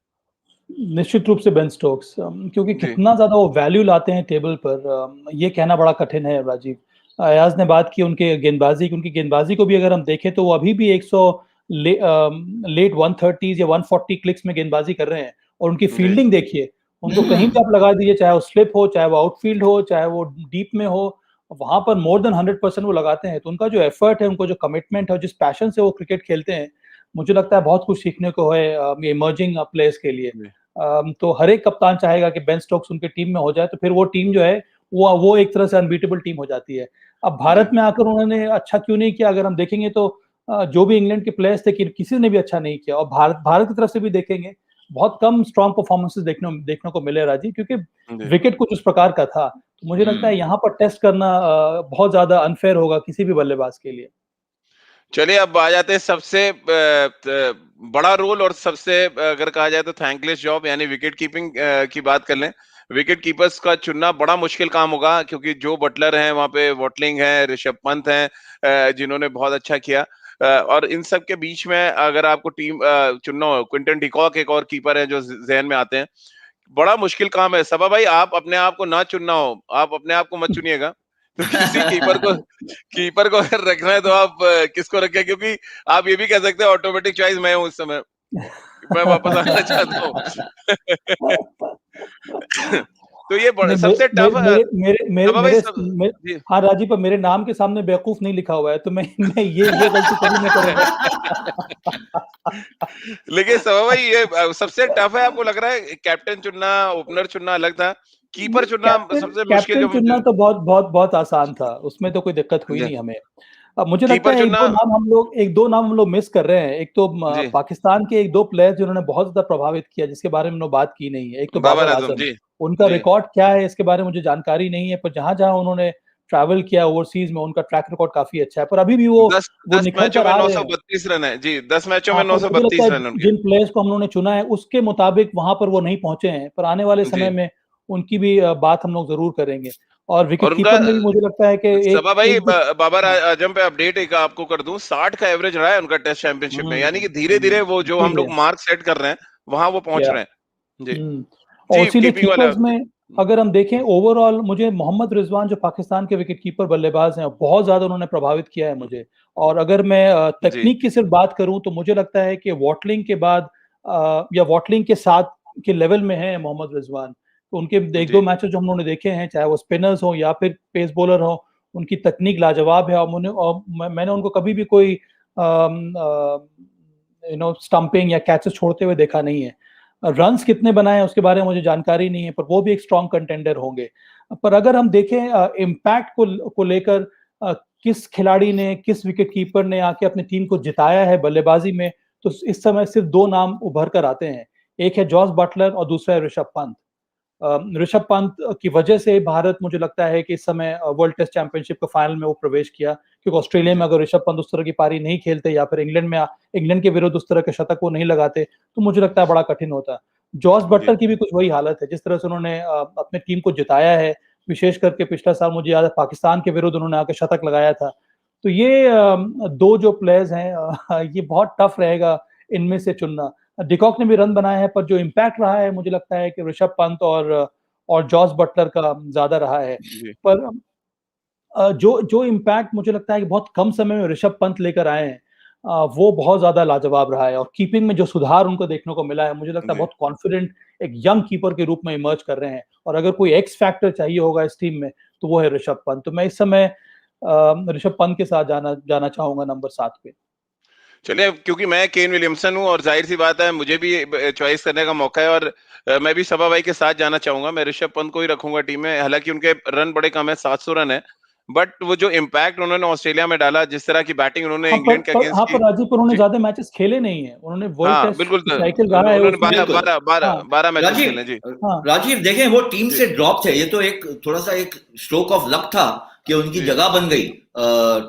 निश्चित रूप से बेन स्टोक्स, क्योंकि जी। कितना ज्यादा वो वैल्यू लाते हैं टेबल पर, ये कहना बड़ा कठिन है राजीव। अयाज ने बात की उनके गेंदबाजी की, उनकी गेंदबाजी को भी अगर हम देखें तो वो अभी भी 100 लेट 130 या 140 क्लिक्स में गेंदबाजी कर रहे हैं। और उनकी जी। फील्डिंग देखिए, उनको कहीं भी आप लगा दीजिए, चाहे वो स्लिप हो, चाहे वो आउटफील्ड हो, चाहे वो डीप में हो, वहां पर मोर देन 100% वो लगाते हैं। तो उनका जो एफर्ट है, उनको जो कमिटमेंट है, जिस पैशन से वो क्रिकेट खेलते हैं, मुझे लगता है बहुत कुछ सीखने को है इमर्जिंग प्लेयर्स के लिए। जी। तो हर एक कप्तान चाहेगा कि बेन स्टोक्स उनके टीम में हो जाए, तो फिर वो टीम जो है वो एक तरह से अनबीटेबल टीम हो जाती है। अब भारत में आकर उन्होंने अच्छा क्यों नहीं किया, अगर हम देखेंगे तो जो भी इंग्लैंड के प्लेयर्स थे किसी ने भी अच्छा नहीं किया। और भारत की तरफ से भी देखेंगे, बहुत कम स्ट्रॉन्ग परफॉर्मेंसेस देखने को मिले राजीव, क्योंकि जी। विकेट कुछ उस प्रकार का था। तो मुझे लगता है यहाँ पर टेस्ट करना बहुत ज्यादा अनफेयर होगा किसी भी बल्लेबाज के लिए। चलिए अब आ जाते हैं सबसे बड़ा रोल और सबसे अगर कहा जाए तो थैंकलेस जॉब, यानी विकेट कीपिंग की बात कर लें। विकेट कीपर्स का चुनना बड़ा मुश्किल काम होगा, क्योंकि जो बटलर हैं वहां पे, वॉटलिंग है, ऋषभ पंत हैं जिन्होंने बहुत अच्छा किया। और इन सब के बीच में अगर आपको टीम चुनना हो, क्विंटन डिकॉक एक और कीपर है जो जहन में आते हैं। बड़ा मुश्किल काम है। सबा भाई, आप अपने आप को ना चुनना हो, आप अपने आप को मत चुनिएगा। तो किसी कीपर को अगर रखना है तो आप किसको रखें? क्योंकि आप ये भी कह सकते हैं ऑटोमेटिक चॉइस मैं हूं इस समय, मैं वापस आना चाहता हूँ। तो ये नहीं, सबसे टफ मेरे मेरे मेरे सबा भाई मेरे, सब। मेरे जी। हाँ राजीव, पर मेरे नाम के सामने बेवकूफ नहीं लिखा हुआ है, तो मैं ये गलती कभी नहीं करूंगा। लेकिन सबा भाई, ये सबसे टफ है आपको लग रहा है? कैप्टन चुनना, ओपनर चुनना अलग था, कीपर चुनना कैप्टन सबसे मुश्किल कैप्टन जो चुनना मुझे। तो बहुत बहुत बहुत आसान था, उसमें तो कोई दिक्कत हुई जी। नहीं हमें। अब मुझे लगता कीपर है चुनना। एक दो नाम हम लोग मिस कर रहे हैं। एक तो जी। पाकिस्तान के एक दो प्लेयर जिन्होंने बहुत ज्यादा प्रभावित किया, जिसके बारे में उन्होंने बात की नहीं है। एक तो बाबर बाबर आजम। आजम, जी। उनका जी। रिकॉर्ड क्या है इसके बारे में मुझे जानकारी नहीं है, पर जहां जहां उन्होंने ट्रैवल किया ओवरसीज में, उनका ट्रैक रिकॉर्ड काफी अच्छा है। पर अभी भी दस वो दस निखर मैचों कर में आ रहे हैं। 932 रन है जी, 10 मैचों हाँ, में पर मुझे लगता 932 है रन उनके। जिन प्लेयर्स को हम लोगों ने चुना है उसके मुताबिक वहां पर वो नहीं पहुंचे हैं, पर आने वाले समय जी। में उनकी भी बात हम लोग जरूर करेंगे। और और विकेट उनका कीपर में भी मुझे लगता है कि सबा भाई, एक जो बाबर हाँ, आजम पे अपडेट एक आपको कर दूं, 60 का एवरेज रहा है उनका टेस्ट चैंपियनशिप में, यानी कि धीरे धीरे वो जो हम इसीलिए लोग मार्क सेट कर रहे हैं वहां वो पहुंच या रहे हैं। जी। और जी, इसीलिए कीपिंग वाले कीपर्स आप। जी। में अगर हम देखें ओवरऑल, मुझे मोहम्मद रिजवान जो पाकिस्तान के विकेट कीपर बल्लेबाज हैं, बहुत ज्यादा उन्होंने प्रभावित किया है मुझे। और अगर मैं जी। तकनीक की सिर्फ बात करूं तो मुझे लगता है कि वॉटलिंग के बाद या वॉटलिंग के साथ के लेवल में है मोहम्मद रिजवान। तो उनके एक दो जी। मैचेस जो हम लोगों ने देखे हैं, चाहे वो स्पिनर्स हो या फिर पेस बॉलर हो, उनकी तकनीक लाजवाब है। और मैंने उनको कभी भी कोई स्टंपिंग या कैचेस छोड़ते हुए देखा नहीं है। रन्स कितने बनाए उसके बारे में मुझे जानकारी नहीं है, पर वो भी एक स्ट्रॉन्ग कंटेंडर होंगे। पर अगर हम देखें इम्पैक्ट को लेकर किस खिलाड़ी ने, किस विकेट कीपर ने आके अपनी टीम को जिताया है बल्लेबाजी में, तो इस समय सिर्फ दो नाम उभर कर आते हैं। एक है जॉस बटलर और दूसरा है ऋषभ पंत। ऋषभ पंत की वजह से भारत, मुझे लगता है कि इस समय वर्ल्ड टेस्ट चैंपियनशिप के फाइनल में वो प्रवेश किया, क्योंकि ऑस्ट्रेलिया में अगर ऋषभ पंत उस तरह की पारी नहीं खेलते या फिर इंग्लैंड के विरुद्ध उस तरह के शतक वो नहीं लगाते तो मुझे लगता है बड़ा कठिन होता। जॉस बटलर की भी कुछ वही हालत है, जिस तरह से उन्होंने अपनी टीम को जिताया है, विशेष करके पिछला साल मुझे याद है पाकिस्तान के विरुद्ध उन्होंने आकर शतक लगाया था। तो ये दो जो प्लेयर्स हैं, ये बहुत टफ रहेगा इनमें से चुनना। डिकॉक ने भी रन बनाए हैं, पर जो इम्पैक्ट रहा है मुझे लगता है कि ऋषभ पंत और जॉस बटलर का ज्यादा रहा है। पर जो जो इम्पैक्ट मुझे लगता है कि बहुत कम समय में ऋषभ पंत लेकर आए हैं, वो बहुत ज्यादा लाजवाब रहा है। और कीपिंग में जो सुधार उनको देखने को मिला है, मुझे लगता है बहुत कॉन्फिडेंट एक यंग कीपर के रूप में इमर्ज कर रहे हैं। और अगर कोई एक्स फैक्टर चाहिए होगा इस टीम में तो वो है ऋषभ पंत। तो मैं इस समय ऋषभ पंत के साथ जाना चाहूंगा नंबर 7 पे। चलिए, क्योंकि मैं केन विलियमसन हूं और जाहिर सी बात है मुझे भी चॉइस करने का मौका है, और मैं भी सभा भाई के साथ जाना चाहूंगा। मैं ऋषभ पंत को ही रखूंगा टीम में। हालांकि उनके रन बड़े कम है, 700 रन है, बट वो जो इम्पैक्ट उन्होंने ऑस्ट्रेलिया में डाला, जिस तरह की बैटिंग उन्होंने इंग्लैंड के अगेंस्ट की। पर राजीव, पर उन्होंने ज्यादा मैचेस खेले नहीं है। उन्होंने वर्ल्ड हाँ टेस्ट बिल्कुल, साइकिल रहा है उन्होंने उसमें। 12 मैचेस खेले जी। राजीव देखें, वो टीम से ड्रॉप थे। ये तो एक थोड़ा सा एक स्ट्रोक ऑफ लक था कि उनकी जगह बन गई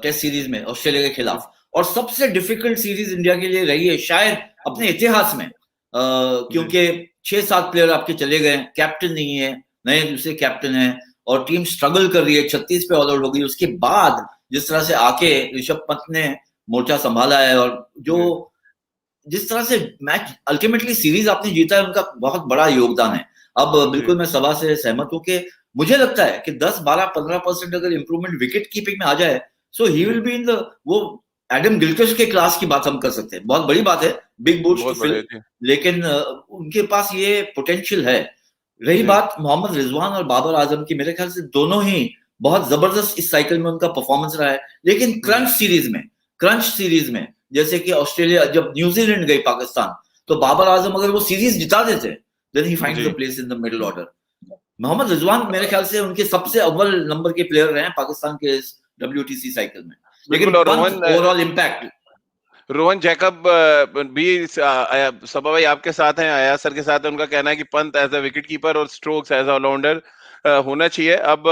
टेस्ट सीरीज में ऑस्ट्रेलिया के खिलाफ। और सबसे डिफिकल्ट सीरीज इंडिया के लिए रही है शायद अपने इतिहास में, क्योंकि 6-7 प्लेयर आपके चले गए, कैप्टन नहीं है, नए दूसरे कैप्टन है, और टीम स्ट्रगल कर रही है, 36 पे ऑल आउट हो गई। उसके बाद जिस तरह से आके ऋषभ पंत ने मोर्चा संभाला है, और जो जिस तरह से मैच अल्टीमेटली सीरीज आपने जीता है, उनका बहुत बड़ा योगदान है। अब बिल्कुल मैं सभा से सहमत हूं कि मुझे लगता है कि 10-12-15% अगर इंप्रूवमेंट विकेट कीपिंग में आ जाए, so he will be in the, वो एडम गिलक्रिस्ट के क्लास की बात हम कर सकते हैं। बहुत बड़ी बात है, बिग बूट्स टू फिल, लेकिन उनके पास ये पोटेंशियल है। रही बात मोहम्मद रिजवान और बाबर आजम की, मेरे ख्याल से दोनों ही बहुत जबरदस्त इस साइकिल में उनका परफॉर्मेंस रहा है। लेकिन क्रंच सीरीज में जैसे कि ऑस्ट्रेलिया जब न्यूजीलैंड गई पाकिस्तान, तो बाबर आजम अगर वो सीरीज जिता देते, then he finds the place in the middle order. Mohammad Rizwan मेरे ख्याल से उनके सबसे अव्वल नंबर के प्लेयर रहे हैं पाकिस्तान के इस WTC साइकिल में। लेकिन ओवरऑल इम्पैक्ट, रोहन जैकब भी सभा भाई आपके साथ हैं, आया सर के साथ है। उनका कहना है कि Pant as a wicket keeper और स्ट्रोक्स एज ऑलराउंडर होना चाहिए। अब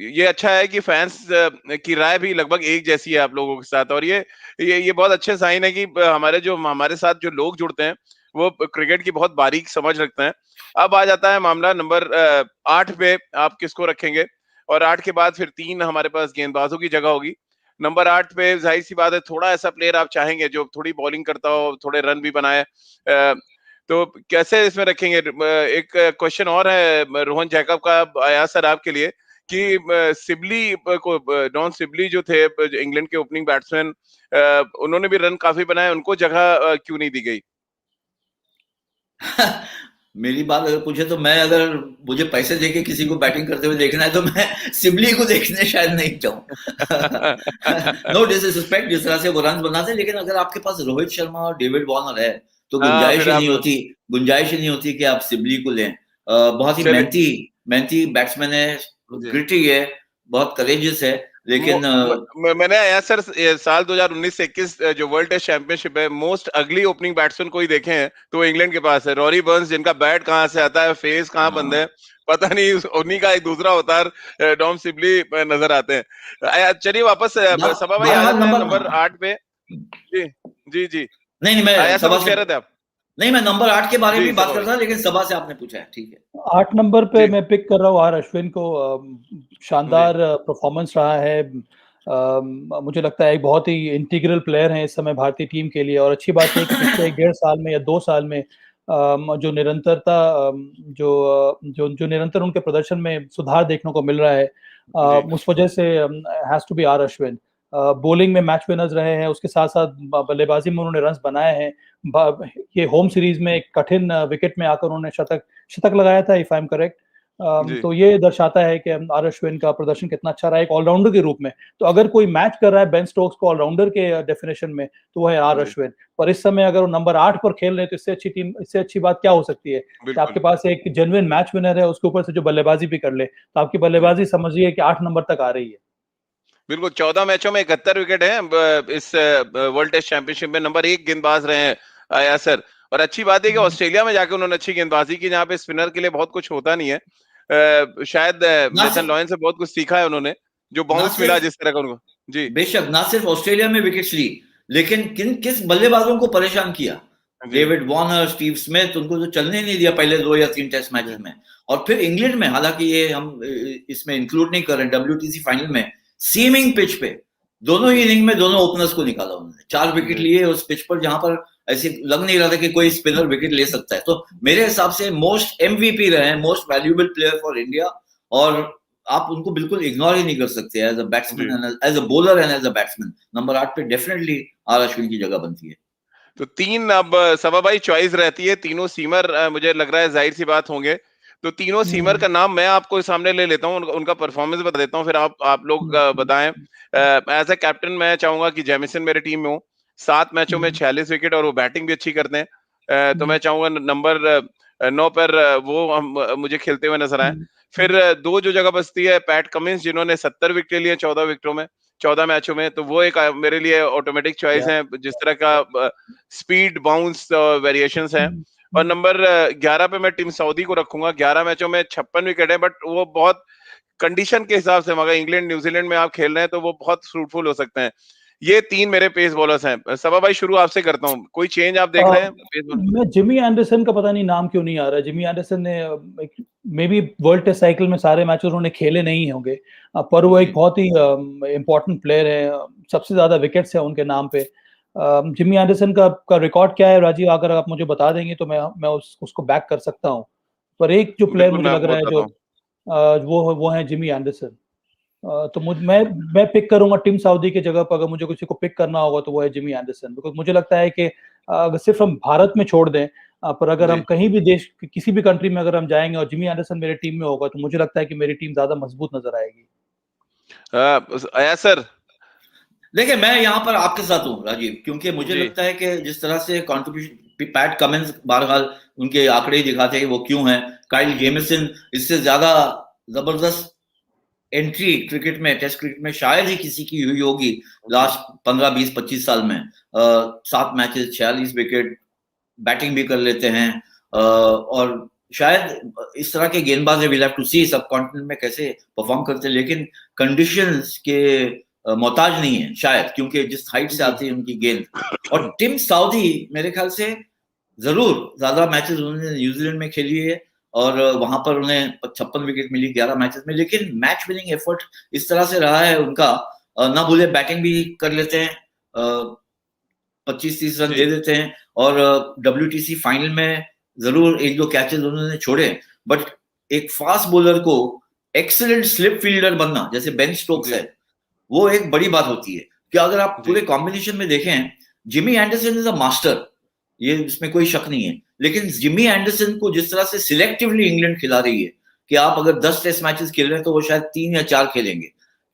ये अच्छा है कि फैंस की राय भी लगभग एक जैसी है आप लोगों के साथ, और ये बहुत अच्छे साइन है कि हमारे साथ जो लोग जुड़ते हैं वो क्रिकेट की बहुत बारीक समझ रखते हैं। अब आ जाता है मामला नंबर 8 पे, आप किसको रखेंगे? और 8 के बाद फिर 3 हमारे पास गेंदबाजों की जगह होगी। नंबर 8 पे जाहिर सी बात है थोड़ा ऐसा प्लेयर आप चाहेंगे जो थोड़ी बॉलिंग करता हो, थोड़े रन भी बनाए, तो कैसे इसमें रखेंगे? एक क्वेश्चन और है रोहन जैकब का आया सर आपके लिए, कि सिबली को, डॉन सिबली जो थे इंग्लैंड के ओपनिंग बैट्समैन, उन्होंने भी रन काफी बनाए, उनको जगह क्यों नहीं दी गई? मेरी बात अगर पूछे तो मैं, अगर मुझे पैसे देके किसी को बैटिंग करते हुए देखना है तो मैं सिबली को देखने शायद नहीं चाहूँ। नो डिसरिस्पेक्ट, जिस तरह से वो रन बनाते हैं, लेकिन अगर आपके पास रोहित शर्मा और डेविड वॉर्नर है तो गुंजाइश ही नहीं होती कि आप सिबली को लें। बहुत ही मेहनती बैट्समैन है, ग्रिटी है, बहुत करेजियस है। लेकिन मैंने आया सर साल 2019 से 21 जो वर्ल्ड टेस्ट चैंपियनशिप है, मोस्ट अगली ओपनिंग बैट्समैन कोई देखे हैं तो इंग्लैंड के पास है रॉरी बर्न्स, जिनका बैट कहां से आता है, फेस कहां बंद है, पता नहीं। उन्हीं का एक दूसरा अवतार डॉम सिबली नजर आते हैं। चलिए वापस सभा भाई आ जाते हैं नंबर 8 पे। जी नहीं, मैं सभा कह रहे थे आप? नहीं, मैं नंबर 8 के बारे में बात कर रहा था, लेकिन सभा से आपने पूछा है, ठीक है। 8 नंबर पे मैं पिक कर रहा हूँ आर अश्विन को। शानदार परफॉर्मेंस रहा है। मुझे लगता है एक बहुत ही इंटीग्रल प्लेयर है इस समय भारतीय टीम के लिए। और अच्छी बात है कि पिछले 1.5 साल में या 2 साल में जो निरंतरता जो निरंतर उनके प्रदर्शन में सुधार देखने को मिल रहा है, उस वजह से has to be R Ashwin. Bowling में मैच विनर्स रहे हैं, उसके साथ साथ बल्लेबाजी में उन्होंने रन्स बनाए हैं। ये होम सीरीज में एक कठिन विकेट में आकर उन्होंने शतक लगाया था, इफ आई एम करेक्ट। जी तो ये दर्शाता है कि आर अश्विन का प्रदर्शन कितना अच्छा रहा है एक ऑलराउंडर के रूप में। तो अगर कोई मैच कर रहा है बेन स्टोक्स को ऑलराउंडर के डेफिनेशन में, तो वो है आर जी अश्विन। पर इस समय अगर वो नंबर 8 पर खेल रहे हैं, तो इससे अच्छी टीम, इससे अच्छी बात क्या हो सकती है कि बिल्कुल आपके पास एक जेन्युइन मैच विनर है, उसके ऊपर से जो बल्लेबाजी भी कर ले, तो आपकी जी बल्लेबाजी समझिए कि 8 नंबर तक आ रही है। बिल्कुल 14 मैचों में 71 विकेट हैं इस वर्ल्ड टेस्ट चैंपियनशिप में। नंबर 1 गेंदबाज रहे हैं यासर। और अच्छी बात है कि ऑस्ट्रेलिया में जाके उन्होंने अच्छी गेंदबाजी की, जहां पे स्पिनर के लिए बहुत कुछ होता नहीं है। शायद ना नेथन सिर्फ लॉयन से बहुत कुछ सीखा है उन्होंने, जो ना बाउंस मिला सिर्फ जिस तरह का उनको। जी बेशक ना सिर्फ ऑस्ट्रेलिया में विकेट्स ली, लेकिन किस बल्लेबाजों को परेशान किया। जी डेविड वार्नर, स्टीव स्मिथ, उनको तो चलने नहीं दिया पहले 2 या 3 टेस्ट जी मैचेस में। और फिर इंग्लैंड में, हालांकि ये हम इसमें इंक्लूड नहीं कर रहे, WTC फाइनल में सीमिंग पिच पे दोनों ही इनिंग में दोनों ओपनर्स को निकाला उन्होंने। 4 विकेट जी लिए उस पिच पर, जहां पर ऐसे लग नहीं रहा था कि कोई स्पिनर विकेट ले सकता है। तो मेरे हिसाब से मोस्ट MVP रहे हैं, most valuable player for India. और आप उनको बिल्कुल इग्नोर ही नहीं कर सकते एज अ बैट्समैन जी and as a bowler and as a batsman. Number 8 पे डेफिनेटली आर अश्विन की जगह बनती है। तो 3 अब सभा भाई चॉइस रहती है, तीनों सीमर मुझे लग रहा है जाहिर सी बात होंगे। तो तीनों सीमर हम्म, का नाम मैं आपको सामने ले लेता हूँ, उनका परफॉर्मेंस बता देता हूँ, फिर आप लोग हम्म, बताएं। एज ए कैप्टन मैं चाहूंगा कि जेमिसन मेरे टीम में हो। 7 मैचों में हम्म, 46 विकेट और वो बैटिंग भी अच्छी करते हैं। तो हम्म, मैं चाहूंगा नंबर 9 पर मुझे खेलते हुए नजर आए। हम्म, फिर 2 जो जगह बचती है, पैट कमिंस जिन्होंने 70 विकेट लिए 14 विकेटों में, 14 मैचों में, तो वो एक मेरे लिए ऑटोमेटिक चॉइस या, है, जिस तरह का स्पीड बाउंस वेरिएशंस हैं। हम्म, और नंबर 11 पे मैं टीम सऊदी को रखूंगा। 11 मैचों में 56 विकेट है, बट वो बहुत कंडीशन के हिसाब से, मगर इंग्लैंड न्यूजीलैंड में आप खेल रहे हैं तो वो बहुत फ्रूटफुल हो सकते हैं। ये 3 मेरे पेस बॉलर्स हैं। सबा भाई शुरू आपसे करता हूँ, कोई चेंज आप देख रहे हैं पेस बॉलर? मैं जिमी एंडरसन का पता नहीं नाम क्यों नहीं आ रहा है। जिमी एंडरसन ने may be world test cycle में सारे मैच उन्होंने खेले नहीं होंगे, पर वो एक जी बहुत ही इम्पोर्टेंट प्लेयर है। सबसे ज्यादा विकेट्स है उनके नाम पे। जिमी एंडरसन का रिकॉर्ड क्या है राजीव, अगर आप मुझे बता देंगे तो मैं उसको बैक कर सकता हूँ। पर एक जो प्लेयर बिल्कुल मुझे मैं लग आपको रहा है जो बताता हूँ। वो है जिमी एंडरसन। तो मैं पिक करूंगा टीम सऊदी की जगह पर। अगर मुझे किसी को पिक करना होगा तो वो है जिमी एंडरसन, बिकॉज मुझे लगता है कि अगर सिर्फ हम भारत में छोड़ दें, पर अगर हम जी कहीं भी देश किसी भी कंट्री में अगर हम जाएंगे और जिमी एंडरसन मेरे टीम में होगा, तो मुझे लगता है कि मेरी टीम ज्यादा मजबूत नजर आएगी। आया सर। देखिए, मैं यहाँ पर आपके साथ हूँ राजीव, क्योंकि मुझे जी लगता है कि जिस तरह से कंट्रीब्यूशन पैट कमिंस बहरहाल उनके आंकड़े ही दिखाते हैं कि वो क्यों हैं। काइल जेमिसन इससे ज्यादा जबरदस्त एंट्री क्रिकेट में, टेस्ट क्रिकेट में शायद ही किसी की हुई होगी जी लास्ट 15 20 25 साल में। 7 मैचेस 46 विकेट, बैटिंग भी कर लेते हैं। और शायद इस तरह के गेंदबाज विल हैव टू सी सब कॉन्टिनेंट में कैसे परफॉर्म करते हैं, लेकिन कंडीशंस के मोहताज नहीं है शायद, क्योंकि जिस हाइट से जी आती है उनकी गेंद। और टिम साउदी मेरे ख्याल से जरूर ज्यादा मैचेस उन्होंने न्यूजीलैंड में खेली है, और वहां पर उन्हें 56 विकेट मिली 11 मैचेस में। लेकिन मैच विनिंग एफर्ट इस तरह से रहा है उनका, ना भूले बैटिंग भी कर लेते हैं, 25 30 रन दे जी देते हैं। और WTC फाइनल में जरूर 1 2 कैचेस उन्होंने छोड़े, बट एक फास्ट बॉलर को एक्सीलेंट स्लिप फील्डर बनना जैसे बेन स्टोक्स जी है, वो एक बड़ी बात होती है। कि अगर आप जी पूरे कॉम्बिनेशन में देखें, Jimmy Anderson is a master, ये इसमें कोई शक नहीं है। लेकिन जिमी एंडरसन को जिस तरह से सिलेक्टिवली इंग्लैंड खिला रही है, कि आप अगर 10 टेस्ट मैचेस खेल रहे हैं तो वो शायद 3 या 4 खेलेंगे,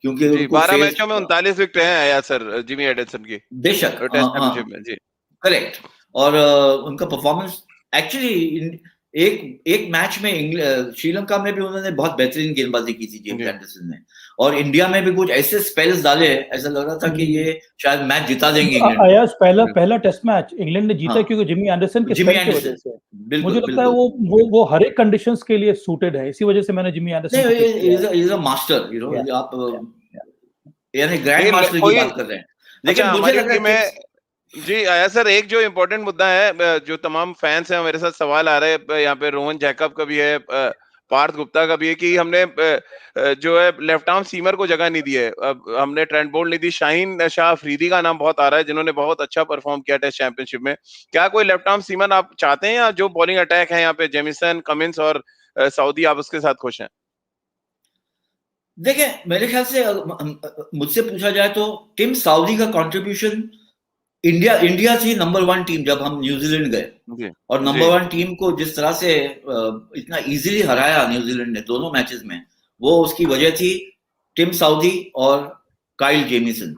क्योंकि जी उनको 12 फेस। मैचों में 39 विकेट हैं आया सर जिमी एडिसन की बेशक, टेस्ट चैंपियनशिप में। जी करेक्ट। और उनका परफॉर्मेंस एक्चुअली एक एक मैच में श्रीलंका में भी उन्होंने बहुत बेहतरीन गेंदबाजी की थी जेम्स जी एंडरसन ने। और इंडिया में भी कुछ ऐसे स्पेल्स डाले, ऐसा लग रहा था कि ये शायद मैच जिता देंगे इंग्लैंड को। आयाज पहला जी पहला टेस्ट मैच इंग्लैंड ने जीता हाँ, क्योंकि जिमी एंडरसन के जिमी स्पेल की वजह एंडरसन, से। मुझे बिल्कुल लगता है बिल्कुल। वो हर एक कंडीशंस के लिए सूटेड है, इसी वजह से मैंने जिमी एंडरसन को नहीं, पिक किया इज अ मास्टर, है। आप यानी ग्रैंड नहीं मास्टर की कोई। बात कर रहे हैं। लेकिन अच्छा मुझे हमारी लग रहा टीम है में। जी आया सर, एक जो इम्पोर्टेंट मुद्दा है, जो तमाम फैंस हैं मेरे साथ सवाल आ रहे हैं यहाँ पे, रोहन जैकब का भी है, पार्थ गुप्ता का भी है, कि हमने जो है लेफ्ट आर्म सीमर को जगह नहीं दी है। अब हमने ट्रेंट बोल्ट नहीं दी। शाहीन शाह अफरीदी का नाम बहुत आ रहा है, जिन्होंने बहुत अच्छा परफॉर्म किया टेस्ट चैंपियनशिप में। क्या कोई लेफ्ट आर्म सीमर आप चाहते हैं, या जो बॉलिंग अटैक है यहाँ पे जेमिसन कमिंस और सऊदी, आप उसके साथ खुश हैं? देखिए, मेरे ख्याल से मुझसे पूछा जाए तो टिम साउदी का कंट्रीब्यूशन इंडिया थी नंबर 1 टीम जब हम न्यूजीलैंड गए, और नंबर 1 टीम को जिस तरह से इतना इजीली हराया न्यूजीलैंड ने दोनों मैचेस में, वो उसकी वजह थी टिम साउदी और काइल जेमिसन।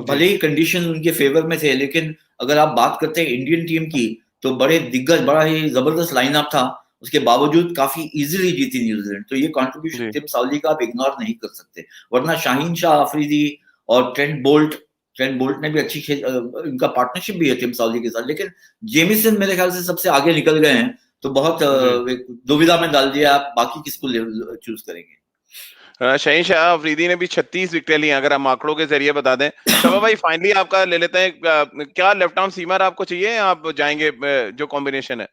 भले ही कंडीशन उनके फेवर में थे, लेकिन अगर आप बात करते हैं इंडियन टीम की, तो बड़े दिग्गज, बड़ा ही जबरदस्त लाइनअप था, उसके बावजूद काफी इजीली जीती न्यूजीलैंड। तो ये कंट्रीब्यूशन टिम साउदी का आप इग्नोर नहीं कर सकते, वरना शाहीन शाह अफरीदी और ट्रेंट बोल्ट ने भी अच्छी इनका पार्टनरशिप भी है टीम साउदी के साथ, लेकिन जेमिसन मेरे ख्याल से सबसे आगे निकल गए हैं, तो बहुत दुविधा में डाल दिया आप, बाकी किसको चूज करेंगे। शाहीन शाह अफरीदी ने भी 36 विकेटें ली, अगर हम आंकड़ों के जरिए बता दें। सबा भाई फाइनली आपका ले लेते हैं, क्या लेफ्ट आर्म सीमर आपको चाहिए, आप जाएंगे जो कॉम्बिनेशन है?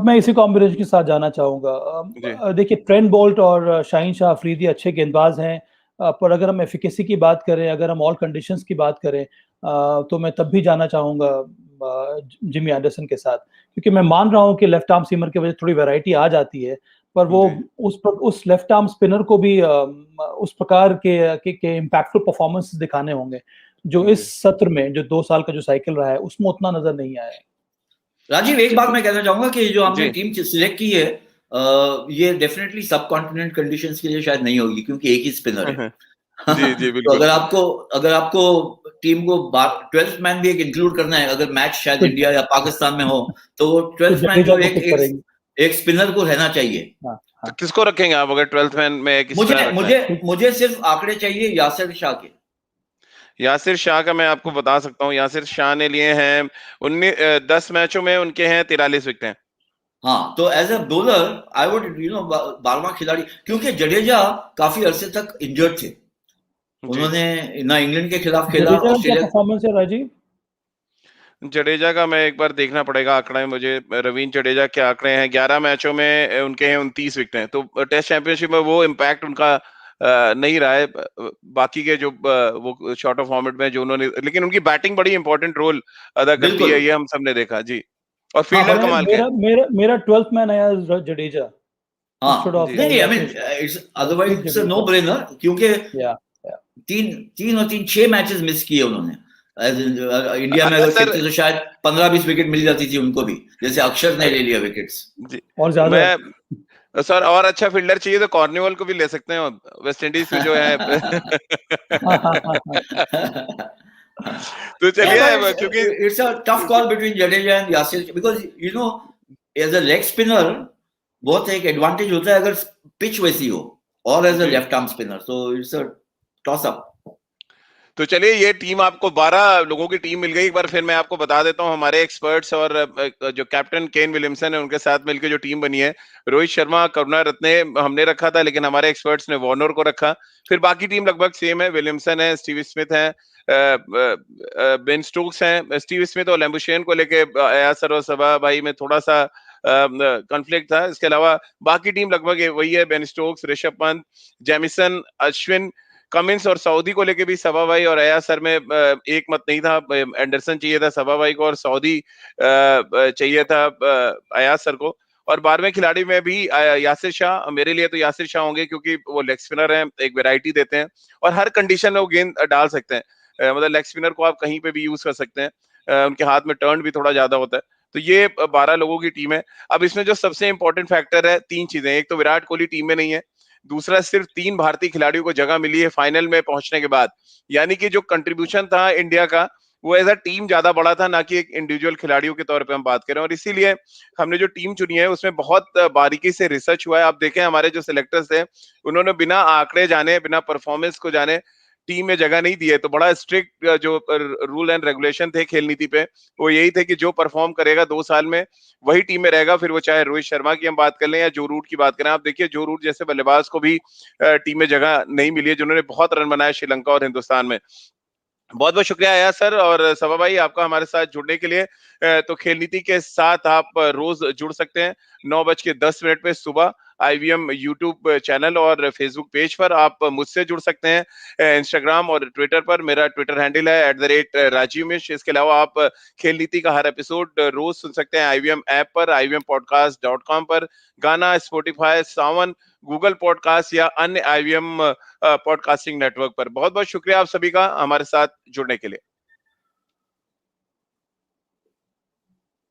मैं इसी कॉम्बिनेशन के साथ जाना चाहूंगा। देखिए, ट्रेंट बोल्ट और शाहीन शाह अफरीदी अच्छे गेंदबाज हैं, पर अगर हम एफिकेसी की बात करें, अगर हम ऑल कंडीशंस की बात करें, तो मैं तब भी जाना चाहूंगा जिमी एंडरसन के साथ, क्योंकि मैं मान रहा हूं कि लेफ्ट आर्म सीमर की वजह से थोड़ी वैरायटी आ जाती है, पर वो उस लेफ्ट आर्म स्पिनर को भी उस प्रकार के इम्पैक्टफुल परफॉर्मेंस दिखाने होंगे जो इस सत्र में, जो 2 साल का जो साइकिल रहा है, उसमें उतना नजर नहीं आया है। राजीव, एक बात मैं कहना चाहूंगा कि जो हमने टीम सिलेक्ट की है, ये डेफिनेटली सब कॉन्टिनेंट कंडीशंस के लिए शायद नहीं होगी, क्योंकि एक ही स्पिनर है। जी बिल्कुल। तो अगर आपको टीम को 12th मैन भी एक इंक्लूड करना है, अगर मैच शायद इंडिया या पाकिस्तान में हो, तो 12th मैन को एक स्पिनर को रहना चाहिए। तो किसको रखेंगे आप अगर 12th मैन में एक स्पिनर? मुझे सिर्फ आंकड़े चाहिए यासिर शाह के। यासिर शाह का मैं आपको बता सकता हूं, यासिर शाह ने लिए हैं 10 मैचों में उनके हैं 43 विकेटें। हाँ, तो as a bowler I would 12वां खिलाड़ी, क्योंकि जडेजा काफी अरसे तक इंजर्ड थे, उन्होंने ना इंग्लैंड के खिलाफ खेला, ऑस्ट्रेलिया परफॉर्मेंस है राजीव। जडेजा का मैं एक बार देखना पड़ेगा आंकड़ा, मुझे रवींद्र जडेजा के आंकड़े हैं, 11 मैचों में उनके हैं 29 विकेटें, तो टेस्ट चैंपियनशिप में वो इम्पैक्ट उनका नहीं रहा है। बाकी के जो वो शॉर्ट ऑफ फॉर्मेट में जो उन्होंने, लेकिन उनकी बैटिंग बड़ी इंपॉर्टेंट रोल अदा करती है, ये हम सबने देखा जी। और फील्डर कमाल के। मेरा 12th मैन आया जडेजा। नहीं, I mean it's otherwise it's a no brainer, क्योंकि 6 मैचेस मिस किए उन्होंने। इंडिया में अगर खेलते तो शायद 15-20 विकेट मिल जाती थी उनको भी, जैसे अक्षर ने ले लिया विकेट्स। और ज्यादा सर, और अच्छा फील्डर चाहिए तो कॉर्नवॉल को भी ले सकते हैं, वेस्ट इंडीज में जो है। तो चलिए, क्योंकि it's a tough call between Jadeja and Yasir, because you know as a leg spinner बहुत एक एडवांटेज होता है अगर पिच वैसी हो, और as a left arm spinner, so it's a toss up. तो चलिए, ये टीम आपको 12 लोगों की टीम मिल गई। एक बार फिर मैं आपको बता देता हूं, हमारे एक्सपर्ट्स और जो कैप्टन केन विलियमसन है, उनके साथ मिलकर जो टीम बनी है, रोहित शर्मा, करुणारत्ने हमने रखा था, लेकिन हमारे एक्सपर्ट्स ने वार्नर को रखा। फिर बाकी टीम लगभग सेम है, विलियमसन है, स्टीव स्मिथ है, बेन स्टोक्स है। स्टीव स्मिथ और लैम्बुशेन को लेके यासर और सबा भाई में थोड़ा सा कॉन्फ्लिक्ट था। इसके अलावा बाकी टीम लगभग वही है, Ben Stokes, Rishabh Pant, Jameson, Ashwin, Cummins और सऊदी को लेके भी सबा भाई और अयाज सर में एक मत नहीं था। एंडरसन चाहिए था सबा भाई को, और सऊदी चाहिए था अयाज सर को। और 12वें खिलाड़ी में भी यासिर शाह, मेरे लिए तो यासिर शाह होंगे, क्योंकि वो लेग स्पिनर हैं, एक वैरायटी देते हैं और हर कंडीशन में वो गेंद डाल सकते हैं। मतलब लेग स्पिनर को आप कहीं पे भी यूज कर सकते हैं, उनके हाथ में टर्न भी थोड़ा ज्यादा होता है। तो ये 12 लोगों की टीम है। अब इसमें जो सबसे इंपॉर्टेंट फैक्टर है, 3 चीजें। एक तो विराट कोहली टीम में नहीं है, दूसरा सिर्फ 3 भारतीय खिलाड़ियों को जगह मिली है फाइनल में पहुंचने के बाद, यानी कि जो कंट्रीब्यूशन था इंडिया का, वो एज अ टीम ज्यादा बड़ा था, ना कि एक इंडिविजुअल खिलाड़ियों के तौर पे हम बात करें। और इसीलिए हमने जो टीम चुनी है उसमें बहुत बारीकी से रिसर्च हुआ है। आप देखें, हमारे जो सिलेक्टर्स थे, उन्होंने बिना आंकड़े जाने, बिना परफॉर्मेंस को जाने टीम में जगह नहीं दी है। तो बड़ा स्ट्रिक्ट जो रूल एंड रेगुलेशन थे खेल नीति पे, वो यही थे कि जो परफॉर्म करेगा 2 साल में वही टीम में रहेगा। फिर वो चाहे रोहित शर्मा की हम बात कर लें या जो रूट की बात करें। आप देखिए, जो रूट जैसे बल्लेबाज को भी टीम में जगह नहीं मिली है, जिन्होंने बहुत रन बनाए श्रीलंका और हिंदुस्तान में। बहुत बहुत शुक्रिया आया सर और सबा भाई आपका हमारे साथ जुड़ने के लिए। तो खेल नीति के साथ आप रोज जुड़ सकते हैं 9:10 पे सुबह IVM यूट्यूब चैनल और फेसबुक पेज पर। आप मुझसे जुड़ सकते हैं इंस्टाग्राम और ट्विटर पर, मेरा ट्विटर हैंडल है @राजीव मिश्र। इसके अलावा आप खेल नीति का हर एपिसोड रोज सुन सकते हैं IVM ऐप पर, IVMpodcast.com पर, गाना, स्पॉटिफाई, सावन, गूगल पॉडकास्ट या अन्य IVM पॉडकास्टिंग नेटवर्क पर। बहुत बहुत शुक्रिया आप सभी का हमारे साथ जुड़ने के लिए।